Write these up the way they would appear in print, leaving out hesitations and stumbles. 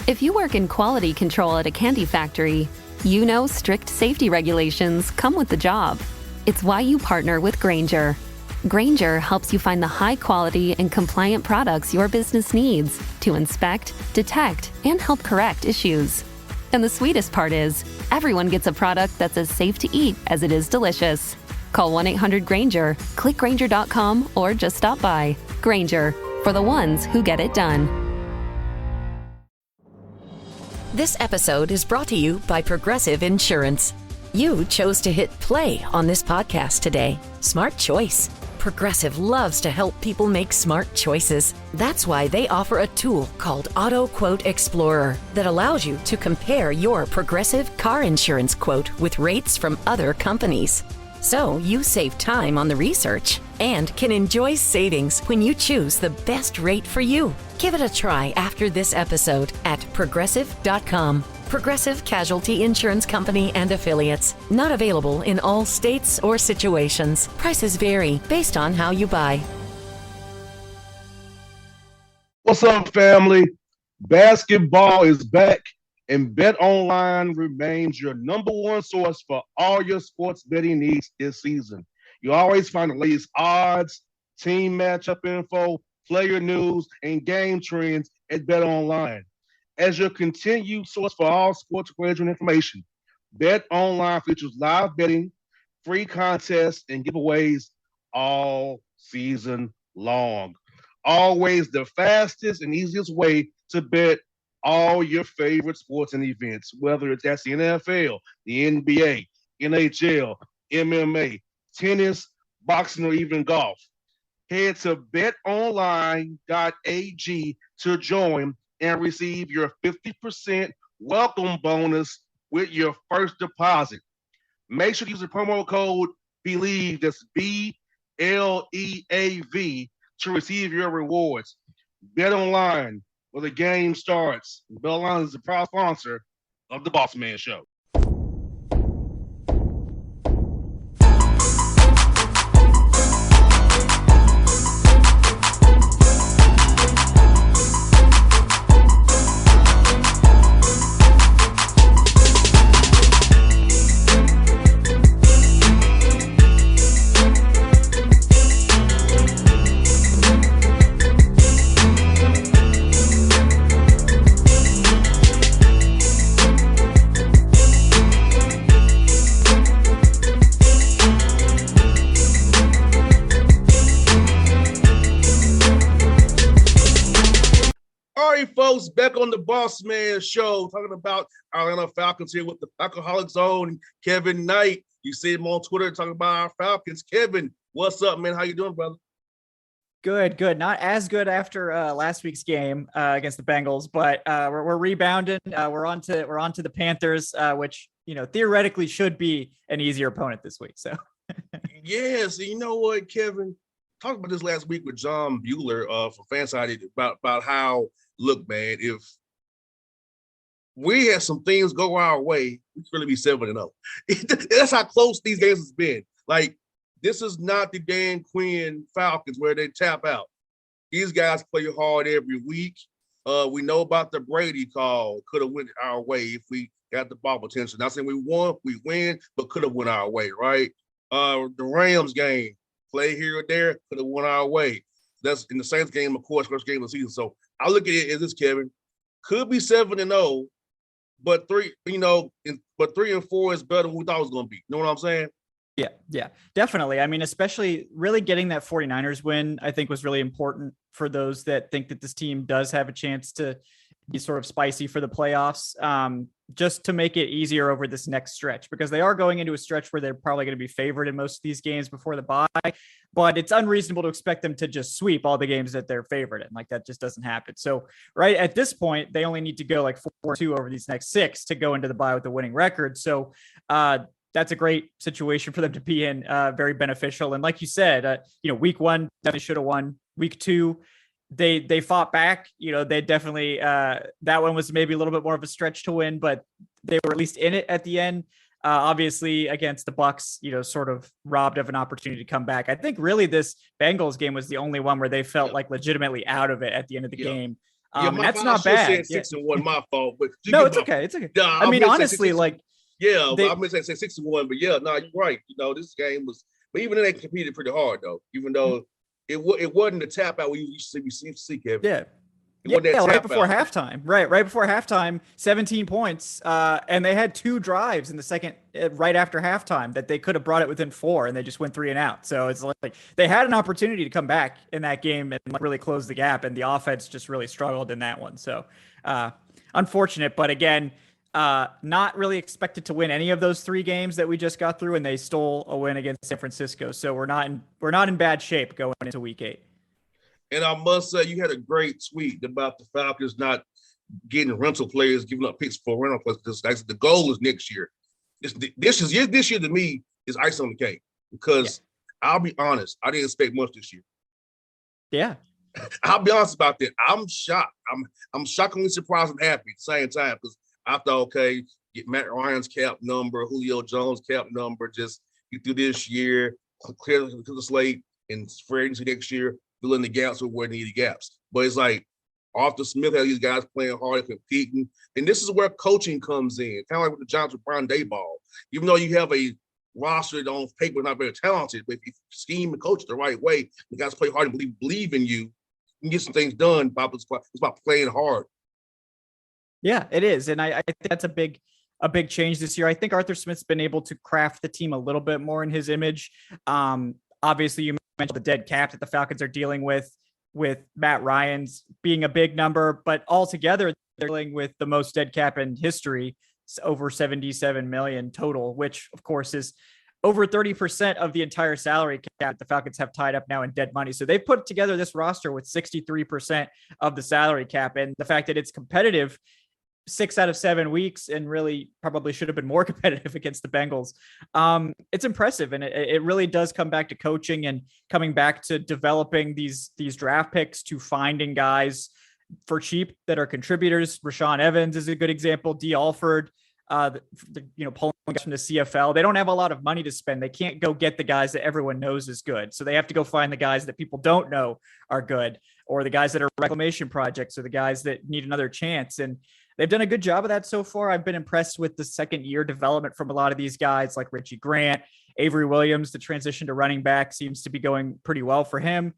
If you work in quality control at a candy factory, you know strict safety regulations come with the job. It's why you partner with Grainger. Grainger helps you find the high-quality and compliant products your business needs to inspect, detect, and help correct issues. And the sweetest part is, everyone gets a product that's as safe to eat as it is delicious. Call 1-800-GRAINGER, click Grainger.com, or just stop by. Grainger, for the ones who get it done. This episode is brought to you by Progressive Insurance. You chose to hit play on this podcast today. Smart choice. Progressive loves to help people make smart choices. That's why they offer a tool called Auto Quote Explorer that allows you to compare your Progressive car insurance quote with rates from other companies. So you save time on the research and can enjoy savings when you choose the best rate for you. Give it a try after this episode at Progressive.com. Progressive Casualty Insurance Company and Affiliates. Not available in all states or situations. Prices vary based on how you buy. What's up, family? Basketball is back, and BetOnline remains your number one source for all your sports betting needs this season. You always find the latest odds, team matchup info, player news, and game trends at BetOnline. As your continued source for all sports wagering information, BetOnline features live betting, free contests, and giveaways all season long. Always the fastest and easiest way to bet all your favorite sports and events, whether that's the NFL, the NBA, NHL, MMA, tennis, boxing, or even golf. Head to betonline.ag to join and receive your 50% welcome bonus with your first deposit. Make sure to use the promo code BELIEVE, that's BLEAV, to receive your rewards. BetOnline, where the game starts. BetOnline is the proud sponsor of the Bossman Show. Folks, back on the Bossman Show, talking about our Atlanta Falcons here with the Alcoholics own Kevin Knight. You see him on Twitter talking about our Falcons. Kevin, what's up, man? How you doing, brother? Good. Not as good after last week's game against the Bengals, but we're rebounding. We're on to the Panthers, which theoretically should be an easier opponent this week. So yes, you know what, Kevin? Talked about this last week with John Bueller for Fansided about how. Look, man, if we had some things go our way, we could really be 7-0. That's how close these games has been. Like, this is not the Dan Quinn Falcons where they tap out. These guys play hard every week. We know about the Brady call. Could have went our way if we got the ball potential. Not saying we win, but could have went our way, right? The Rams game, play here or there, could have went our way. That's in the Saints game, of course, first game of the season. So I look at it as this, Kevin, could be 7-0, but 3 and 4 is better than we thought it was going to be. You know what I'm saying? Yeah, definitely. I mean, especially really getting that 49ers win, I think was really important for those that think that this team does have a chance to be sort of spicy for the playoffs, just to make it easier over this next stretch, because they are going into a stretch where they're probably going to be favored in most of these games before the bye, but it's unreasonable to expect them to just sweep all the games that they're favored in. Like, that just doesn't happen. So right at this point, they only need to go like 4-2 over these next 6 to go into the bye with a winning record. So that's a great situation for them to be in, very beneficial. And like you said, week 1, definitely should have won. Week 2, they fought back. They definitely, that one was maybe a little bit more of a stretch to win, but they were at least in it at the end. Obviously against the Bucks, sort of robbed of an opportunity to come back. I think really this Bengals game was the only one where they felt like legitimately out of it at the end of the game. Yeah, And that's I not should have bad. said 6-1, my fault. But No, it's okay. It's okay. Yeah, I mean, honestly, like, yeah, I meant to say 6-1, but yeah, no, you're right. This game was, but even then they competed pretty hard though. Even though it wasn't the tap out we used to see, Kevin. Yeah. It wasn't that right tap before out. halftime. Right before halftime, 17 points. And they had 2 drives in the second, right after halftime, that they could have brought it within 4, and they just went 3 and out. So it's like they had an opportunity to come back in that game and really close the gap, and the offense just really struggled in that one. So unfortunate, but again, not really expected to win any of those 3 games that we just got through, and they stole a win against San Francisco. So we're not in bad shape going into week 8. And I must say, you had a great tweet about the Falcons not getting rental players, giving up picks for rental players. The goal is next year. This year to me is ice on the cake, because I'll be honest, I didn't expect much this year. Yeah. I'll be honest about that. I'm shocked. I'm shockingly surprised and happy at the same time, because I thought, okay, get Matt Ryan's cap number, Julio Jones' cap number, just get through this year, clear the slate, and free agency next year, fill in the gaps where needed gaps. But it's like Arthur Smith had these guys playing hard, competing, and this is where coaching comes in. Kind of like with the Giants with Brian Daboll. Even though you have a roster that on paper is not very talented, but if you scheme and coach the right way, the guys play hard and believe in you, you can get some things done. It's about playing hard. Yeah, it is, and I think that's a big change this year. I think Arthur Smith's been able to craft the team a little bit more in his image. Obviously, you mentioned the dead cap that the Falcons are dealing with Matt Ryan's being a big number, but altogether they're dealing with the most dead cap in history, over 77 million total, which of course is over 30% of the entire salary cap the Falcons have tied up now in dead money. So they've put together this roster with 63% of the salary cap, and the fact that it's competitive 6 out of 7 weeks, and really probably should have been more competitive against the Bengals. It's impressive. And it really does come back to coaching and coming back to developing these draft picks, to finding guys for cheap that are contributors. Rashaan Evans is a good example. D. Alford, pulling guys from the CFL. They don't have a lot of money to spend. They can't go get the guys that everyone knows is good. So they have to go find the guys that people don't know are good, or the guys that are reclamation projects, or the guys that need another chance. And they've done a good job of that so far. I've been impressed with the second year development from a lot of these guys, like Richie Grant, Avery Williams. The transition to running back seems to be going pretty well for him.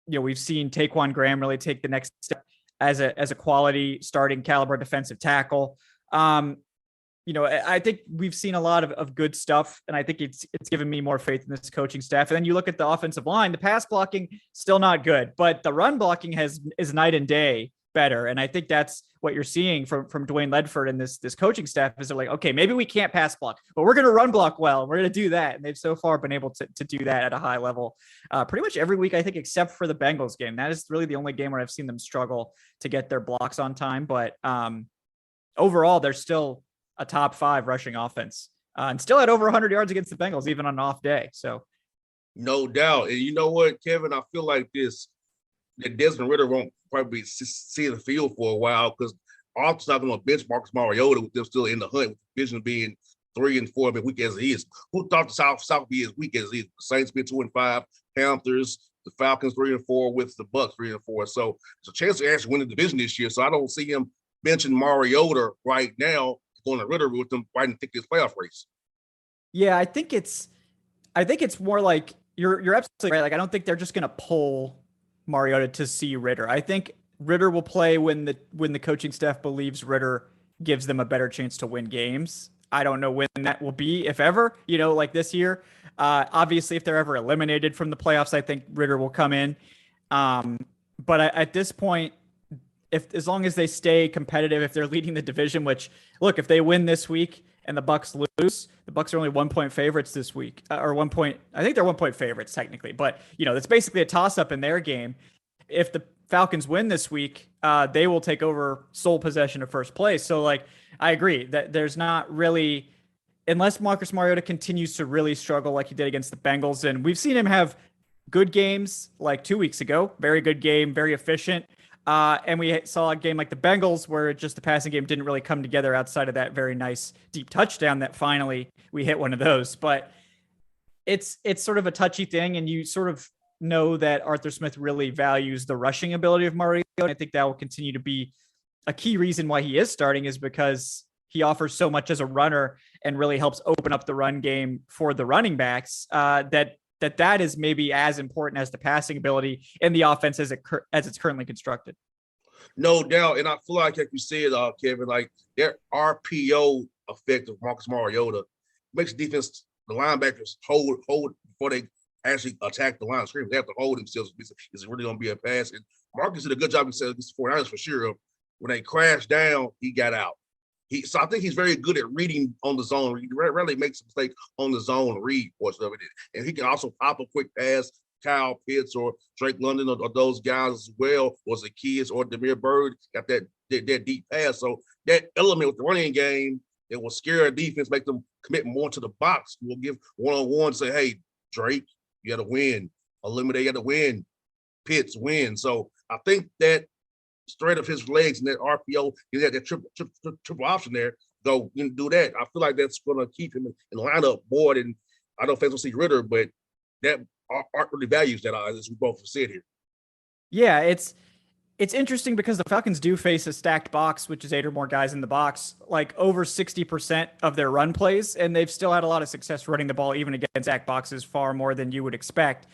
We've seen Taquan Graham really take the next step as a quality starting caliber defensive tackle. I think we've seen a lot of good stuff, and I think it's given me more faith in this coaching staff. And then you look at the offensive line, the pass blocking still not good, but the run blocking is night and day better. And I think that's what you're seeing from Dwayne Ledford and this coaching staff, is they're like, okay, maybe we can't pass block, but we're going to run block well. We're going to do that. And they've so far been able to do that at a high level pretty much every week, I think, except for the Bengals game. That is really the only game where I've seen them struggle to get their blocks on time. But overall, they're still a top 5 rushing offense and still had over 100 yards against the Bengals, even on an off day. So no doubt. And you know what, Kevin, I feel like that Desmond Ridder won't probably see the field for a while, because Arthur's not going to bench Marcus Mariota with them still in the hunt, with the division being 3 and 4, weak as it is. Who thought the South would be as weak as it is? The Saints been 2-5, Panthers, the Falcons 3-4, with the Bucs 3-4. So there's a chance to actually win the division this year. So I don't see him benching Mariota right now, going to Ridder with them right in this playoff race. Yeah, I think it's more like you're absolutely right. Like, I don't think they're just going to pull Mariota to see Ridder. I think Ridder will play when the coaching staff believes Ridder gives them a better chance to win games. I don't know when that will be, if ever, like this year. Obviously, if they're ever eliminated from the playoffs, I think Ridder will come in. But at this point, as long as they stay competitive, if they're leading the division, which, look, if they win this week and the Bucs lose, the Bucs are only 1-point favorites this week, or 1 point. I think they're 1-point favorites technically, but that's basically a toss up in their game. If the Falcons win this week, they will take over sole possession of first place. So, like, I agree that there's not really, unless Marcus Mariota continues to really struggle like he did against the Bengals, and we've seen him have good games like 2 weeks ago, very good game, very efficient. And we saw a game like the Bengals where just the passing game didn't really come together outside of that very nice deep touchdown that finally we hit one of those. But it's sort of a touchy thing, and you sort of know that Arthur Smith really values the rushing ability of Mariota. And I think that will continue to be a key reason why he is starting, is because he offers so much as a runner and really helps open up the run game for the running backs, that is maybe as important as the passing ability in the offense as it's currently constructed. No doubt. And I feel like you said, Kevin, like their RPO effect of Marcus Mariota makes defense, the linebackers hold before they actually attack the line of scrimmage. They have to hold themselves. Is it really going to be a pass? And Marcus did a good job against the 49ers for sure. When they crashed down, he got out. So I think he's very good at reading on the zone. He rarely makes a mistake on the zone read portion of it. And he can also pop a quick pass. Kyle Pitts or Drake London or those guys as well, was the kids, or Demir Bird got that deep pass. So that element with the running game, it will scare a defense, make them commit more to the box. We'll give one-on-one, say, hey, Drake, you got to win. Eliminate, you got to win. Pitts, win. So I think that straight of his legs and that RPO, he had that triple option there. Go and do that. I feel like that's going to keep him in the lineup more than, I don't think we'll see Ritter, but that Art really values that, as we both said here. Yeah, it's interesting because the Falcons do face a stacked box, which is 8 or more guys in the box, like over 60% of their run plays, and they've still had a lot of success running the ball even against stacked boxes, far more than you would expect.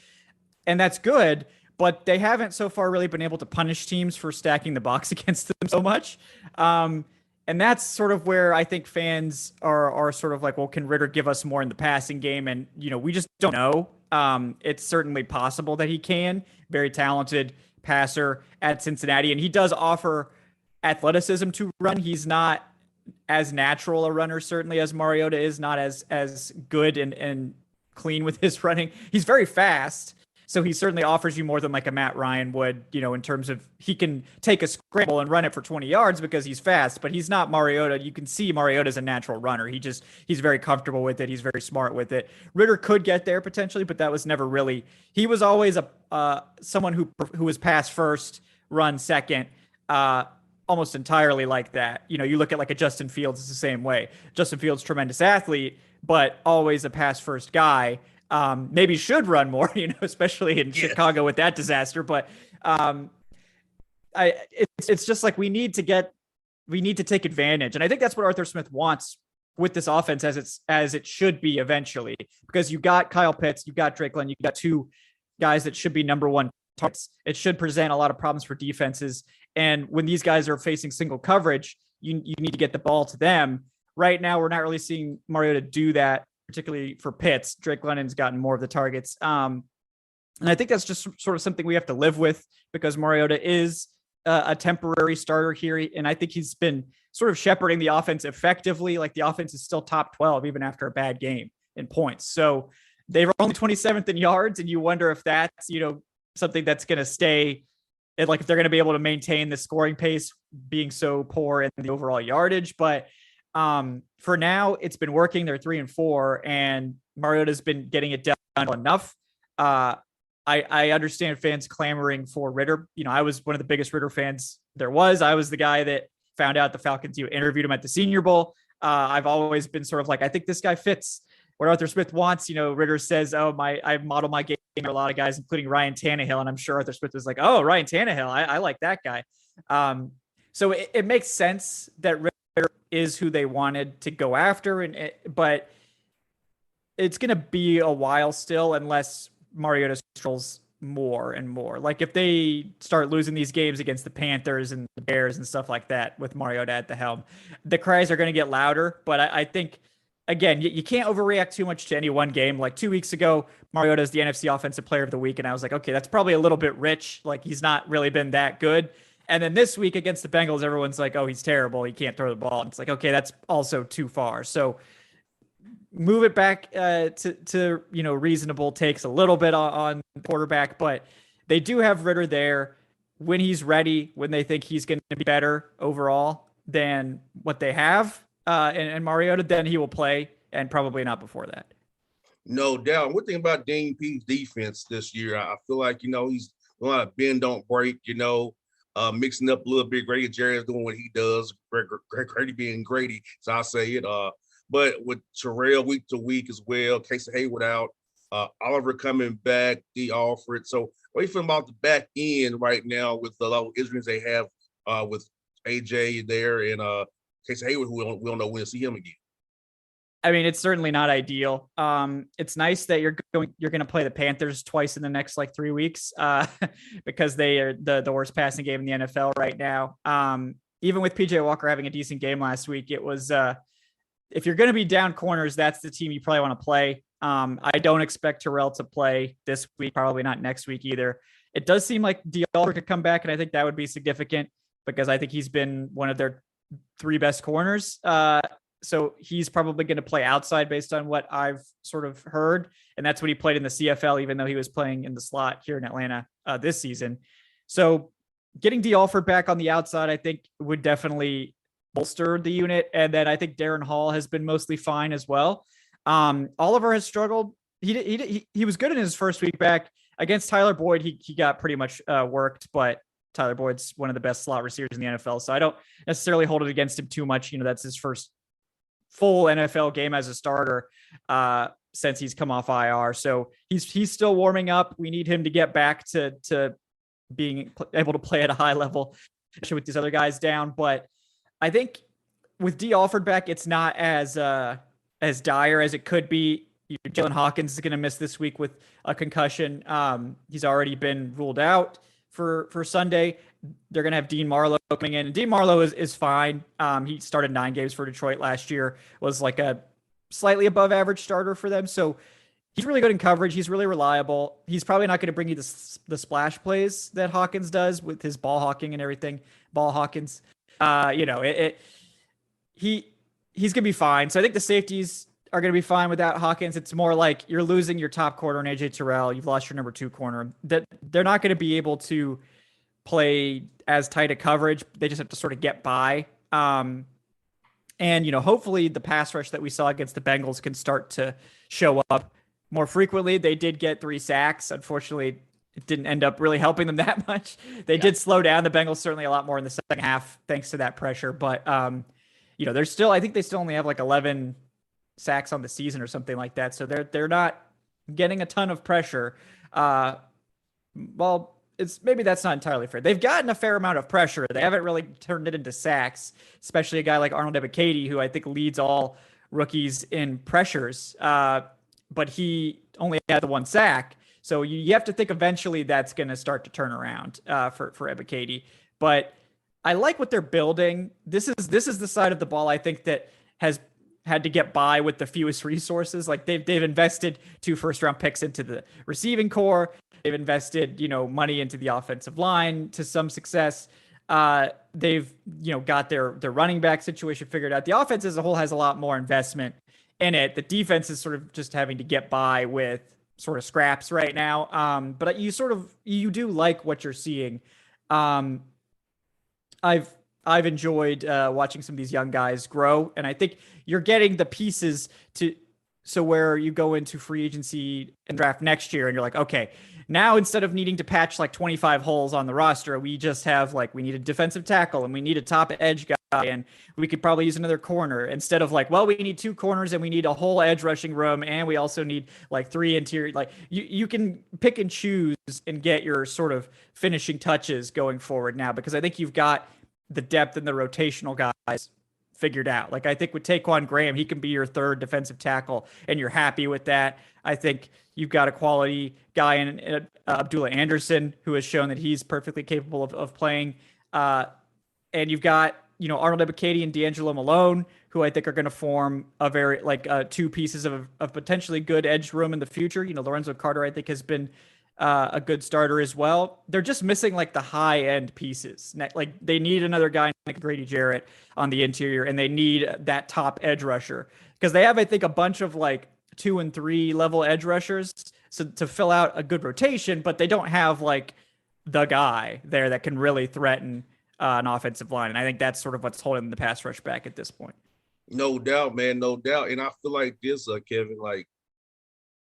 And that's good, but they haven't so far really been able to punish teams for stacking the box against them so much. And that's sort of where I think fans are sort of like, well, can Ritter give us more in the passing game? And, we just don't know. It's certainly possible that he can. Very talented passer at Cincinnati, and he does offer athleticism to run. He's not as natural a runner, certainly, as Mariota is, not as good and clean with his running. He's very fast, so he certainly offers you more than like a Matt Ryan would, in terms of he can take a scramble and run it for 20 yards because he's fast, but he's not Mariota. You can see Mariota's a natural runner. He's very comfortable with it. He's very smart with it. Ritter could get there potentially, but that was never really, he was always someone who was pass first, run second, almost entirely like that. You look at like a Justin Fields, it's the same way. Justin Fields, tremendous athlete, but always a pass first guy. Maybe should run more, especially in Chicago with that disaster. But it's just like we need to take advantage, and I think that's what Arthur Smith wants with this offense as it should be eventually, because you got Kyle Pitts, you got Drake London, you got 2 guys that should be number 1 targets. It should present a lot of problems for defenses, and when these guys are facing single coverage, you need to get the ball to them. Right now, we're not really seeing Mariota do that, particularly for Pitts. Drake London's gotten more of the targets. And I think that's just sort of something we have to live with, because Mariota is a temporary starter here. And I think he's been sort of shepherding the offense effectively. Like, the offense is still top 12, even after a bad game in points. So they were only 27th in yards. And you wonder if that's, something that's going to stay, and like if they're going to be able to maintain the scoring pace being so poor in the overall yardage. But for now, it's been working. They're 3-4, and Mariota's been getting it done enough. I understand fans clamoring for Ritter. I was one of the biggest Ritter fans there was. I was the guy that found out the Falcons, interviewed him at the Senior Bowl. I've always been sort of like, I think this guy fits what Arthur Smith wants. Ritter says, I model my game for a lot of guys, including Ryan Tannehill. And I'm sure Arthur Smith was like, oh, Ryan Tannehill. I like that guy. So it makes sense that Ritter is who they wanted to go after, but it's going to be a while still unless Mariota struggles more and more. Like, if they start losing these games against the Panthers and the Bears and stuff like that with Mariota at the helm, the cries are going to get louder. But I think, again, you can't overreact too much to any one game. Like 2 weeks ago, Mariota is the NFC Offensive Player of the Week, and I was like, okay, that's probably a little bit rich. Like, he's not really been that good. And then this week against the Bengals, everyone's like, oh, he's terrible. He can't throw the ball. And it's like, okay, that's also too far. So move it back to reasonable takes a little bit on quarterback, but they do have Ritter there when he's ready, when they think he's going to be better overall than what they have. And Mariota, then he will play, and probably not before that. No doubt. One thing about Dean Pease's defense this year, I feel like, he's a lot of bend, don't break, mixing up a little bit. Grady Jarrett's doing what he does. Grady being Grady, so I say it. But with Terrell week to week as well, Casey Hayward out, Oliver coming back, D. Alfred. So what do you feel about the back end right now with the level of injuries they have with AJ there and Casey Hayward, who we don't know when to see him again? I mean, it's certainly not ideal. It's nice that you're going to play the Panthers twice in the next like 3 weeks because they are the worst passing game in the NFL right now. Even with PJ Walker having a decent game last week, it was if you're going to be down corners, that's the team you probably want to play. I don't expect Terrell to play this week, probably not next week either. It does seem like Diallo could come back, and I think that would be significant because I think he's been one of their 3 best corners. So he's probably going to play outside based on what I've sort of heard. And that's what he played in the CFL, even though he was playing in the slot here in Atlanta this season. So getting D. Alford back on the outside, I think would definitely bolster the unit. And then I think Darren Hall has been mostly fine as well. Oliver has struggled. He was good in his first week back against Tyler Boyd. He got pretty much worked, but Tyler Boyd's one of the best slot receivers in the NFL. So I don't necessarily hold it against him too much. That's his first full NFL game as a starter since he's come off IR. So he's still warming up. We need him to get back to being able to play at a high level, especially with these other guys down. But I think with D. Alford back, it's not as dire as it could be. Jalen Hawkins is going to miss this week with a concussion. He's already been ruled out for Sunday. They're going to have Dean Marlowe coming in, and Dean Marlowe is fine. He started 9 games for Detroit last year, was like a slightly above average starter for them. So he's really good in coverage. He's really reliable. He's probably not going to bring you the splash plays that Hawkins does with his ball hawking and everything. Ball Hawkins, he's going to be fine. So I think the safeties are going to be fine without Hawkins. It's more like you're losing your top corner in AJ Terrell. You've lost your number 2 corner. That they're not going to be able to play as tight a coverage. They just have to sort of get by. And, hopefully the pass rush that we saw against the Bengals can start to show up more frequently. They did get 3 sacks. Unfortunately, it didn't end up really helping them that much. They did slow down the Bengals certainly a lot more in the second half, thanks to that pressure. But, they're still, I think they still only have like 11 sacks on the season or something like that. So they're not getting a ton of pressure. Maybe that's not entirely fair. They've gotten a fair amount of pressure. They haven't really turned it into sacks, especially a guy like Arnold Ebiketie, who I think leads all rookies in pressures. But he only had the 1 sack. So you have to think eventually that's going to start to turn around for Ebiketie. But I like what they're building. This is the side of the ball I think that has had to get by with the fewest resources. Like they've invested 2 first-round picks into the receiving core. They've invested, money into the offensive line to some success. They've, got their running back situation figured out. The offense as a whole has a lot more investment in it. The defense is sort of just having to get by with sort of scraps right now. But you do like what you're seeing. I've enjoyed watching some of these young guys grow, and I think you're getting the pieces so where you go into free agency and draft next year and you're like, okay, now instead of needing to patch like 25 holes on the roster, we just have we need a defensive tackle and we need a top edge guy and we could probably use another corner instead of we need 2 corners and we need a whole edge rushing room and we also need 3 interior. You can pick and choose and get your sort of finishing touches going forward now, because I think you've got the depth and the rotational guys figured out. I think with Taquan Graham, he can be your 3rd defensive tackle and you're happy with that. I think you've got a quality guy in Abdullah Anderson, who has shown that he's perfectly capable of playing. And you've got, Arnold Ebiketie and D'Angelo Malone, who I think are going to form a very 2 pieces of potentially good edge room in the future. Lorenzo Carter, I think, has been a good starter as well. They're just missing the high end pieces. They need another guy like Grady Jarrett on the interior, and they need that top edge rusher because they have, I think, a bunch of 2 and 3 level edge rushers to fill out a good rotation, but they don't have the guy there that can really threaten an offensive line. And I think that's sort of what's holding the pass rush back at this point. No doubt, man. No doubt. And I feel like this, Kevin,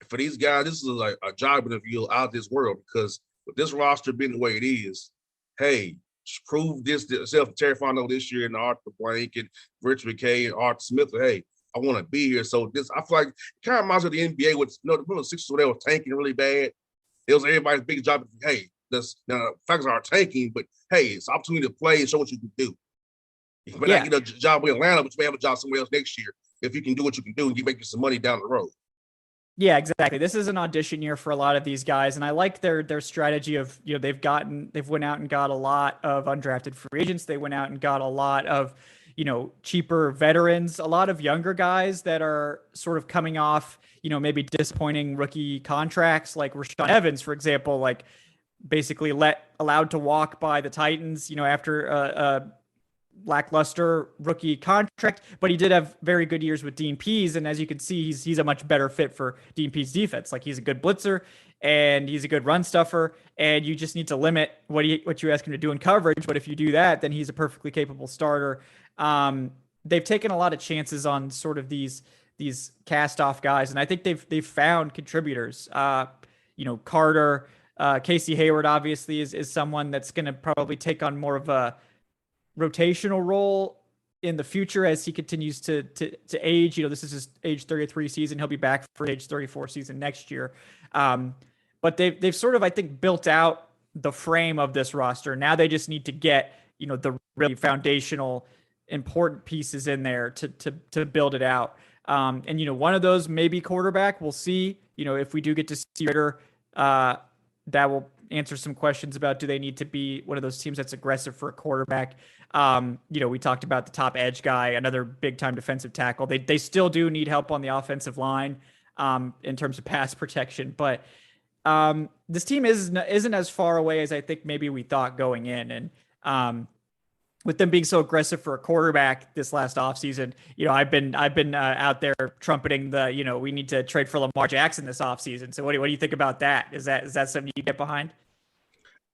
for these guys, this is a job interview out of this world, because with this roster being the way it is, hey, prove this to yourself. Terry Fontenot this year and Arthur Blank and Rich McKay and Arthur Smith. Hey, I want to be here. So this, I feel like it kind of reminds me of the NBA with the Sixers where they were tanking really bad. It was everybody's big job. Hey, that's now the factors are tanking, but hey, it's an opportunity to play and show what you can do. You may not get a job in Atlanta, but you may have a job somewhere else next year if you can do what you can do and you make you some money down the road. Yeah, exactly. This is an audition year for a lot of these guys, and I like their strategy of, they've went out and got a lot of undrafted free agents. They went out and got a lot of, cheaper veterans, a lot of younger guys that are sort of coming off, maybe disappointing rookie contracts, like Rashaan Evans, for example, like basically allowed to walk by the Titans, after a lackluster rookie contract, but he did have very good years with Dean Pease. And as you can see, he's a much better fit for Dean Pease defense. Like, he's a good blitzer and he's a good run stuffer, and you just need to limit what you ask him to do in coverage. But if you do that, then he's a perfectly capable starter. They've taken a lot of chances on sort of these cast off guys. And I think they've found contributors. Carter, Casey Hayward obviously is someone that's going to probably take on more of a rotational role in the future as he continues to age. This is his age 33 season. He'll be back for age 34 season next year. But they've sort of, I think, built out the frame of this roster. Now they just need to get, the really foundational important pieces in there to build it out. And one of those may be quarterback. We'll see. If we do get to see Ritter, that will answer some questions about, do they need to be one of those teams that's aggressive for a quarterback? We talked about the top edge guy, another big time defensive tackle. They still do need help on the offensive line in terms of pass protection, but this team isn't as far away as I think maybe we thought going in. And with them being so aggressive for a quarterback this last offseason, I've been out there trumpeting we need to trade for Lamar Jackson this offseason. So what do you think about that? Is that something you get behind?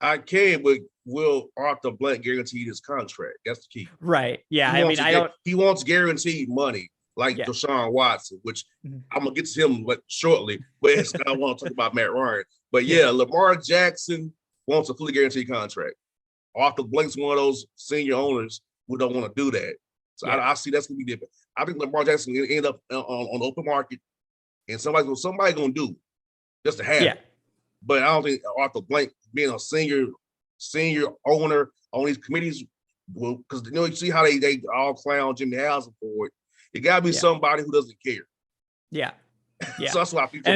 I can, but will Arthur Blank guarantee his contract? That's the key. Right. Yeah. He wants guaranteed money like Deshaun Watson, which I'm gonna get to him shortly. But I want to talk about Matt Ryan. But Lamar Jackson wants a fully guaranteed contract. Arthur Blank's one of those senior owners who don't want to do that. So I see that's gonna be different. I think Lamar Jackson will end up on the open market, and somebody gonna do just to have it. But I don't think Arthur Blank being a senior owner on these committees, because you see how they all clown Jimmy Haslam for it. It got to be somebody who doesn't care. Yeah. So that's why people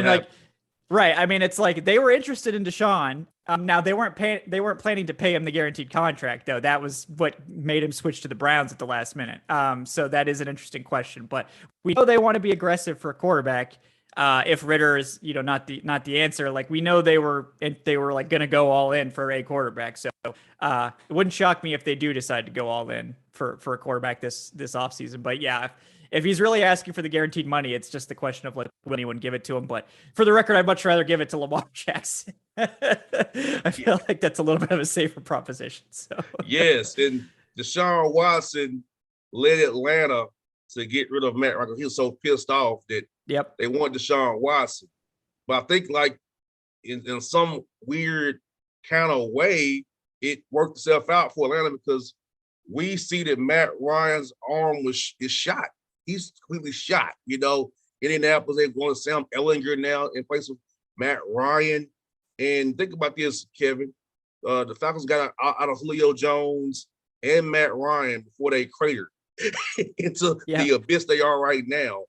right. I mean, it's like they were interested in Deshaun. Now they weren't planning to pay him the guaranteed contract, though. That was what made him switch to the Browns at the last minute. So that is an interesting question. But we know they want to be aggressive for a quarterback. If Ritter is, not the answer, like we know they were like going to go all in for a quarterback. So it wouldn't shock me if they do decide to go all in for a quarterback this offseason. But yeah, if he's really asking for the guaranteed money, it's just the question of like, will anyone give it to him? But for the record, I'd much rather give it to Lamar Jackson. I feel like that's a little bit of a safer proposition. So yes, and Deshaun Watson led Atlanta to get rid of Matt Ryan. He was so pissed off that they want Deshaun Watson. But I think like in some weird kind of way, it worked itself out for Atlanta because we see that Matt Ryan's arm is shot. He's completely shot. Indianapolis, they're going to Sam Ellinger now in place of Matt Ryan. And think about this, Kevin. The Falcons got out of Julio Jones and Matt Ryan before they cratered into the abyss they are right now.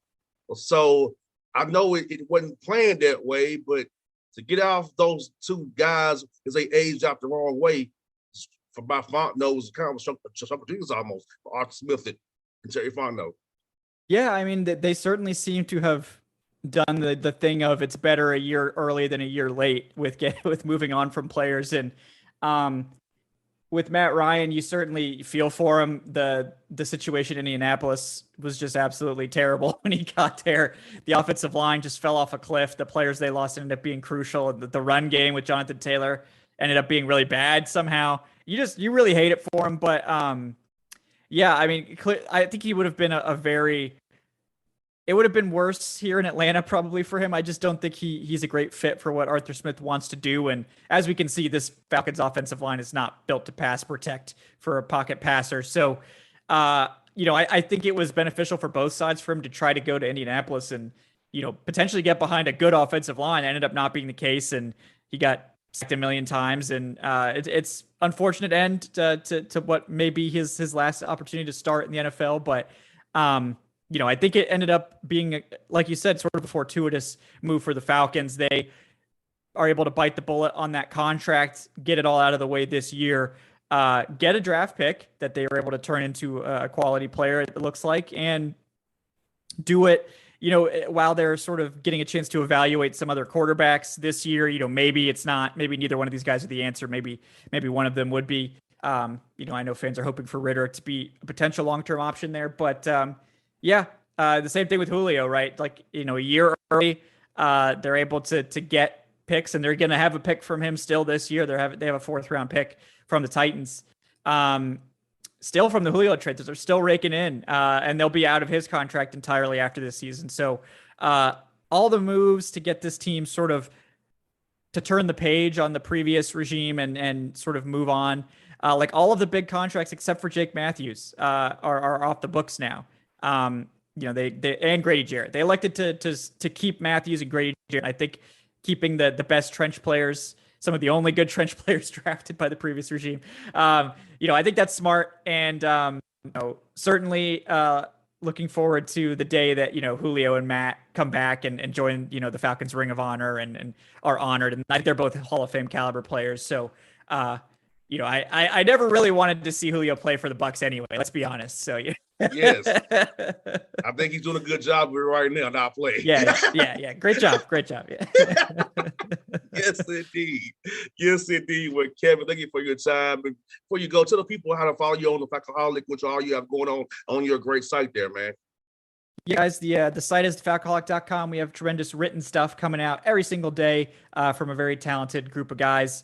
So I know it wasn't planned that way, but to get off those two guys because they aged out the wrong way, for my Fontenot was kind of a opportunities almost for Arthur Smith and Terry Fontenot. Yeah, I mean, they certainly seem to have done the thing of it's better a year early than a year late with moving on from players. And with Matt Ryan, you certainly feel for him. The situation in Indianapolis was just absolutely terrible when he got there. The offensive line just fell off a cliff. The players they lost ended up being crucial. The run game with Jonathan Taylor ended up being really bad somehow. You really hate it for him. But I mean, I think he would have been it would have been worse here in Atlanta probably for him. I just don't think he's a great fit for what Arthur Smith wants to do. And as we can see, this Falcons offensive line is not built to pass protect for a pocket passer. So, I think it was beneficial for both sides for him to try to go to Indianapolis and, potentially get behind a good offensive line. It ended up not being the case, and he got sacked a million times. And it's unfortunate end to what may be his last opportunity to start in the NFL. But, I think it ended up being, like you said, sort of a fortuitous move for the Falcons. They are able to bite the bullet on that contract, get it all out of the way this year, get a draft pick that they were able to turn into a quality player, it looks like, and do it, while they're sort of getting a chance to evaluate some other quarterbacks this year. Maybe neither one of these guys are the answer. Maybe one of them would be. I know fans are hoping for Ritter to be a potential long-term option there, but the same thing with Julio, right? Like, a year early, they're able to get picks, and they're going to have a pick from him still this year. They have a 4th round pick from the Titans, still from the Julio trade that they're still raking in, and they'll be out of his contract entirely after this season. So all the moves to get this team sort of to turn the page on the previous regime and sort of move on. Like all of the big contracts except for Jake Matthews are off the books now. They and Grady Jarrett. They elected to keep Matthews and Grady Jarrett. I think keeping the best trench players, some of the only good trench players drafted by the previous regime. I think that's smart, and certainly looking forward to the day that Julio and Matt come back and join the Falcons Ring of Honor and are honored. And I think they're both Hall of Fame caliber players. So I never really wanted to see Julio play for the Bucs anyway. Let's be honest. So yeah. Yes, I think he's doing a good job right now, not playing. Yeah. Great job. Yeah. Yes, indeed. Well, Kevin, thank you for your time. And before you go, tell the people how to follow you on the Falcoholic, which all you have going on your great site there, man. Yeah, guys, the site is falcoholic.com. We have tremendous written stuff coming out every single day from a very talented group of guys.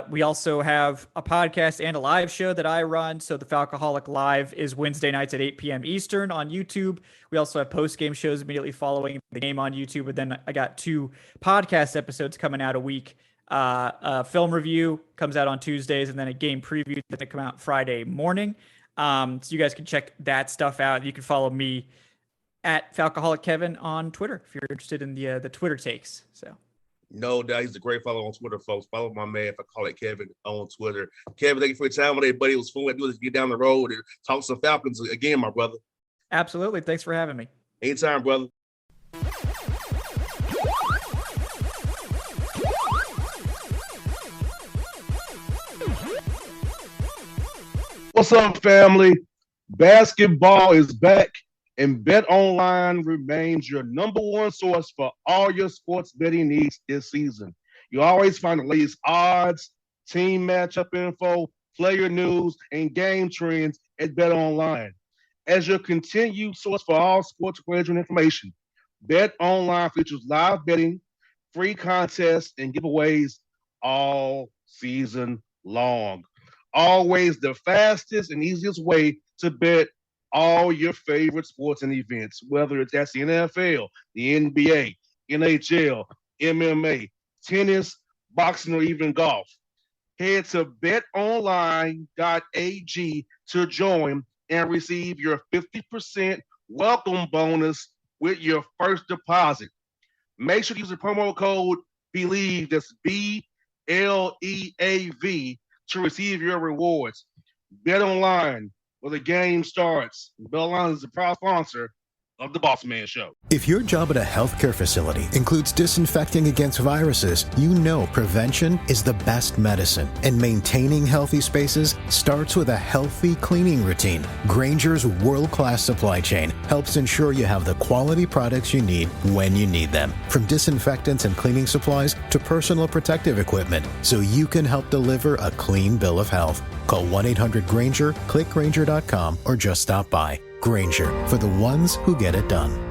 We also have a podcast and a live show that I run. So the Falcoholic Live is Wednesday nights at 8 p.m. Eastern on YouTube. We also have post-game shows immediately following the game on YouTube. And then I got 2 podcast episodes coming out a week. A film review comes out on Tuesdays, and then a game preview that come out Friday morning. So you guys can check that stuff out. You can follow me at Falcoholic Kevin on Twitter if you're interested in the Twitter takes. So. No doubt, he's a great follow on Twitter, folks. Follow my man, if I call it Kevin, on Twitter. Kevin, thank you for your time today, buddy. It was fun to do this, get down the road and talk some Falcons again, my brother. Absolutely. Thanks for having me. Anytime, brother. What's up, family? Basketball is back, and BetOnline remains your number one source for all your sports betting needs this season. You always find the latest odds, team matchup info, player news, and game trends at BetOnline. As your continued source for all sports wagering information, BetOnline features live betting, free contests, and giveaways all season long. Always the fastest and easiest way to bet all your favorite sports and events, whether that's the NFL, the NBA, NHL, MMA, tennis, boxing, or even golf. Head to betonline.ag to join and receive your 50% welcome bonus with your first deposit. Make sure to use the promo code BELIEVE, that's BLEAV, to receive your rewards. BetOnline, where the game starts. BetOnline is the proud sponsor of the Bossman Show. If your job at a healthcare facility includes disinfecting against viruses, you know prevention is the best medicine. And maintaining healthy spaces starts with a healthy cleaning routine. Grainger's world-class supply chain helps ensure you have the quality products you need when you need them. From disinfectants and cleaning supplies to personal protective equipment, so you can help deliver a clean bill of health. Call 1-800-GRAINGER, click Grainger.com, or just stop by. Grainger, for the ones who get it done.